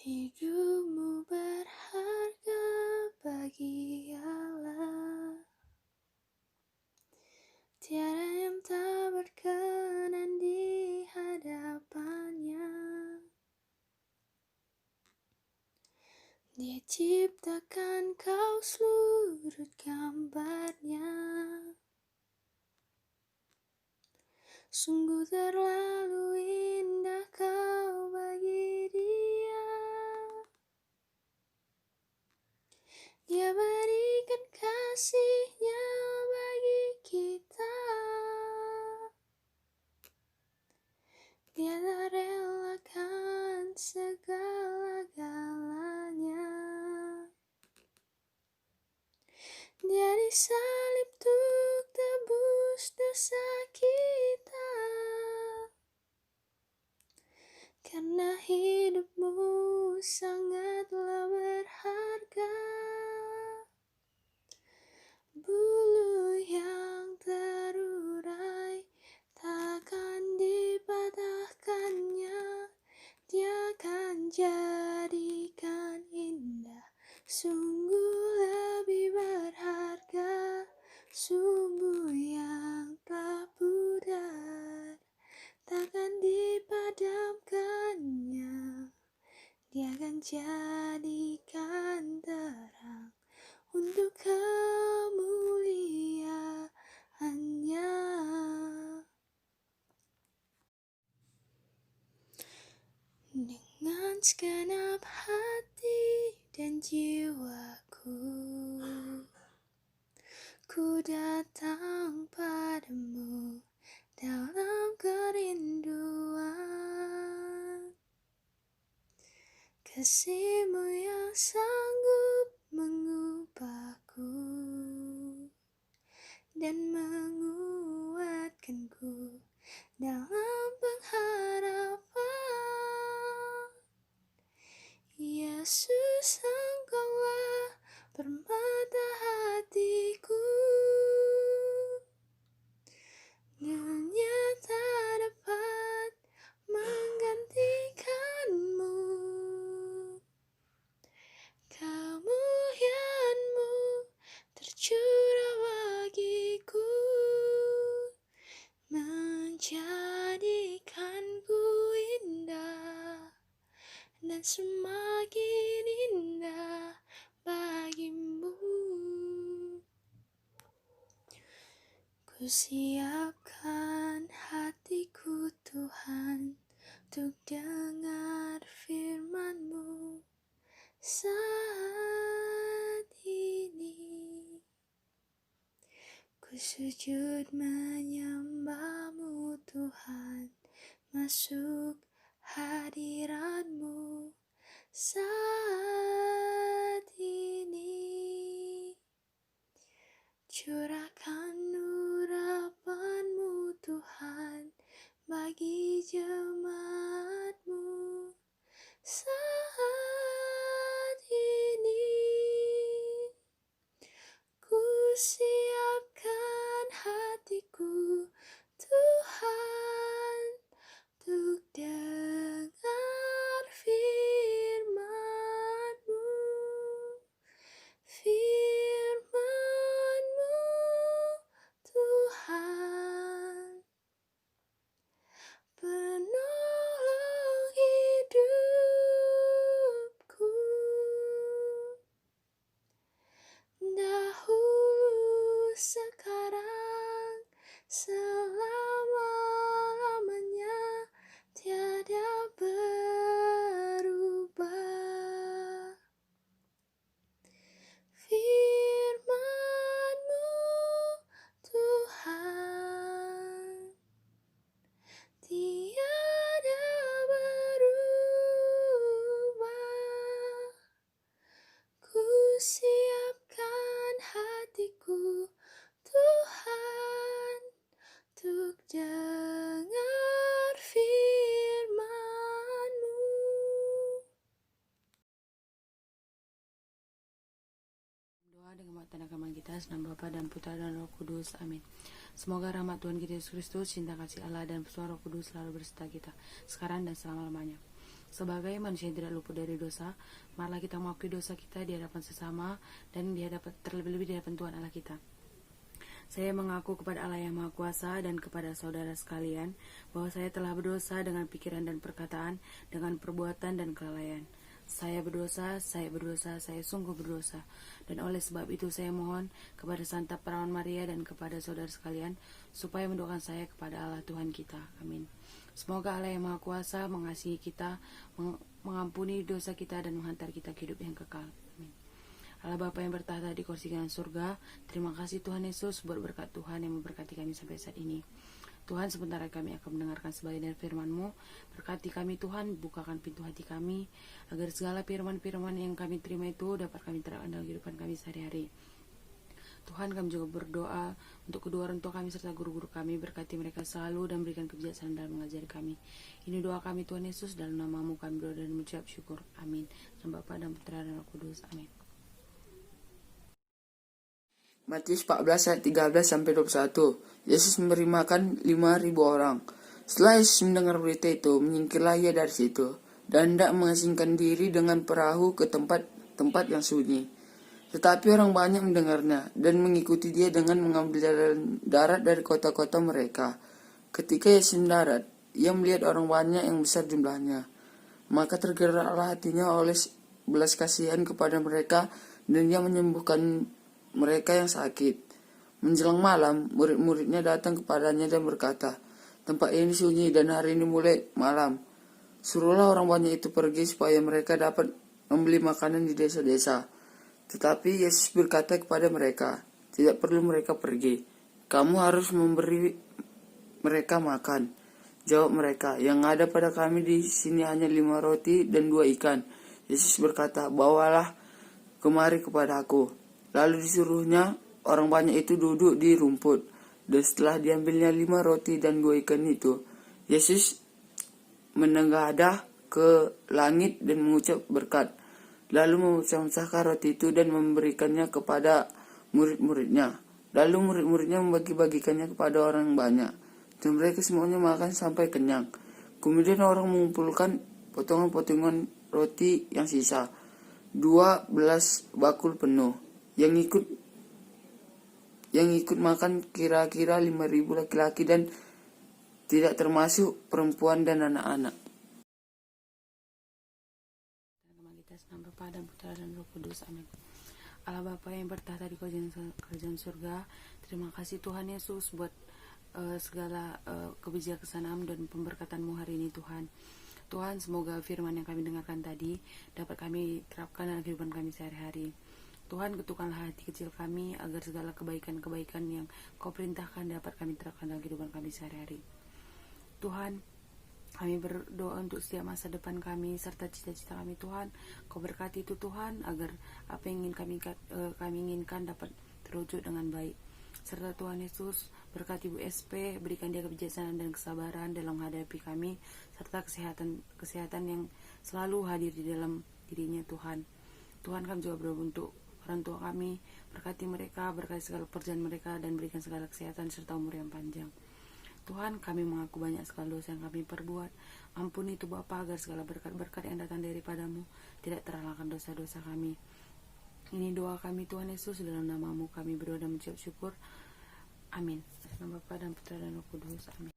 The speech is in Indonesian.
Hidupmu berharga bagi Allah. Tiada yang tak berkenan di hadapannya. Dia ciptakan kau seluruh gambarnya. Sungguh terlalu indah kau bagi dia. Dia berikan kasih-Nya bagi kita. Dia tak relakan segala-galanya. Dia disalib untuk tebus dosa kita. Karena hidupmu sangatlah berharga. Bulu yang terurai takkan dipatahkannya. Dia akan jadikan indah. Sungguh lebih berharga sumbu yang tak pudar. Takkan dipadamkannya. Dia akan jadikan terang untuk kemuliaan-Nya. Dengan segenap hati dan jiwaku, ku datang padamu dalam kerinduan. Kasih-Mu yang sanggup mengubahku dan menguatkanku dalam pengharapan. Yesus, Engkaulah permata hatiku. Dunia tak dapat menggantikan-Mu. Kemuliaan-Mu tercurah bagiku, menjadikanku indah dan semakin indah bagi-Mu. Ku siapkan hatiku Tuhan untuk dengar firman-Mu saat ini. Ku sujud menyembah-Mu Tuhan, masuk hadirat-Mu saat ini. Curahkan urapan-Mu Tuhan bagi jemaat-Mu saat ini. Ku siapkan hatiku Tuhan untuk dengar firman-Mu. Firman-Mu Tuhan, penolong hidupku. Dahulu, sekarang, selama-lamanya tiada berubah. Firman-Mu Tuhan, tiada berubah. Ku siapkan hatiku Tuhan untuk dengar firman-Mu. Doa dengan mengatakan kita senang Bapa dan Putra dan Roh Kudus. Amin. Semoga rahmat Tuhan kita Yesus Kristus, cinta kasih Allah dan persekutuan Roh Kudus selalu berserta kita sekarang dan selama-lamanya. Sebagai manusia yang tidak luput dari dosa, malah kita mengakui dosa kita di hadapan sesama dan di hadapan terlebih-lebih di hadapan Tuhan Allah kita. Saya mengaku kepada Allah yang Maha Kuasa dan kepada saudara sekalian bahwa saya telah berdosa dengan pikiran dan perkataan, dengan perbuatan dan kelalaian. Saya berdosa, saya sungguh berdosa. Dan oleh sebab itu saya mohon kepada Santa Perawan Maria dan kepada saudara sekalian supaya mendoakan saya kepada Allah Tuhan kita. Amin. Semoga Allah yang Maha Kuasa mengasihi kita, mengampuni dosa kita dan menghantar kita ke hidup yang kekal. Amin. Allah Bapa yang bertahta di kursi kanan surga, terima kasih Tuhan Yesus buat berkat Tuhan yang memberkati kami sampai saat ini. Tuhan, sebentar kami akan mendengarkan sebagian dari firman-Mu. Berkati kami Tuhan, bukakan pintu hati kami, agar segala firman-firman yang kami terima itu dapat kami terapkan dalam kehidupan kami sehari-hari. Tuhan, kami juga berdoa untuk kedua orang tua kami serta guru-guru kami, berkati mereka selalu dan berikan kebijaksanaan dalam mengajari kami. Ini doa kami Tuhan Yesus, dalam nama-Mu kami berdoa dan mengucap syukur. Amin. Dalam Bapa dan Putra dan Roh Kudus. Amin. Matius 14 ayat 13-21. Yesus memberi makan 5.000 orang. Setelah Yesus mendengar berita itu, menyingkirlah ia dari situ dan hendak mengasingkan diri dengan perahu ke tempat yang sunyi. Tetapi orang banyak mendengarnya dan mengikuti dia dengan mengambil jalan darat dari kota-kota mereka. Ketika Yesus mendarat, ia melihat orang banyak yang besar jumlahnya. Maka tergeraklah hatinya oleh belas kasihan kepada mereka dan ia menyembuhkan mereka yang sakit. Menjelang malam, murid-muridnya datang kepadanya dan berkata, "Tempat ini sunyi dan hari ini mulai malam. Suruhlah orang banyak itu pergi supaya mereka dapat membeli makanan di desa-desa." Tetapi Yesus berkata kepada mereka, "Tidak perlu mereka pergi. Kamu harus memberi mereka makan." Jawab mereka, "Yang ada pada kami di sini hanya 5 roti dan 2 ikan." Yesus berkata, "Bawalah kemari kepada aku." Lalu disuruhnya orang banyak itu duduk di rumput. Dan setelah diambilnya 5 roti dan 2 ikan itu, Yesus menengadah ke langit dan mengucap berkat. Lalu memecah-mecahkan roti itu dan memberikannya kepada murid-muridnya. Lalu murid-muridnya membagi-bagikannya kepada orang banyak. Dan mereka semuanya makan sampai kenyang. Kemudian orang mengumpulkan potongan-potongan roti yang sisa, 12 bakul penuh. Yang ikut makan kira-kira 5.000 laki-laki dan tidak termasuk perempuan dan anak-anak. Nama Bapa dan Putra dan Roh Kudus. Amin. Allah Bapa yang bertahta di kerajaan surga, terima kasih Tuhan Yesus buat segala kebijaksanaan dan pemberkatan-Mu hari ini Tuhan. Tuhan, semoga firman yang kami dengarkan tadi dapat kami terapkan dalam kehidupan kami sehari-hari. Tuhan, ketukkanlah hati kecil kami agar segala kebaikan-kebaikan yang Kau perintahkan dapat kami terapkan dalam kehidupan kami sehari-hari. Tuhan, kami berdoa untuk setiap masa depan kami serta cita-cita kami Tuhan. Kau berkati itu Tuhan agar apa yang ingin kami inginkan dapat terwujud dengan baik. Serta Tuhan Yesus berkati Bu SP, berikan dia kebijaksanaan dan kesabaran dalam menghadapi kami serta kesehatan yang selalu hadir di dalam dirinya Tuhan. Tuhan, kami juga berdoa untuk orang tua kami, berkati mereka, berkati segala pekerjaan mereka dan berikan segala kesehatan serta umur yang panjang. Tuhan, kami mengaku banyak sekali dosa yang kami perbuat. Ampuni itu Bapa agar segala berkat-berkat yang datang daripada-Mu tidak terhalalkan dosa-dosa kami. Ini doa kami Tuhan Yesus, dalam nama-Mu kami berdoa dan mengucap syukur. Amin. Dalam Bapa dan Putra dan Roh Kudus. Amin.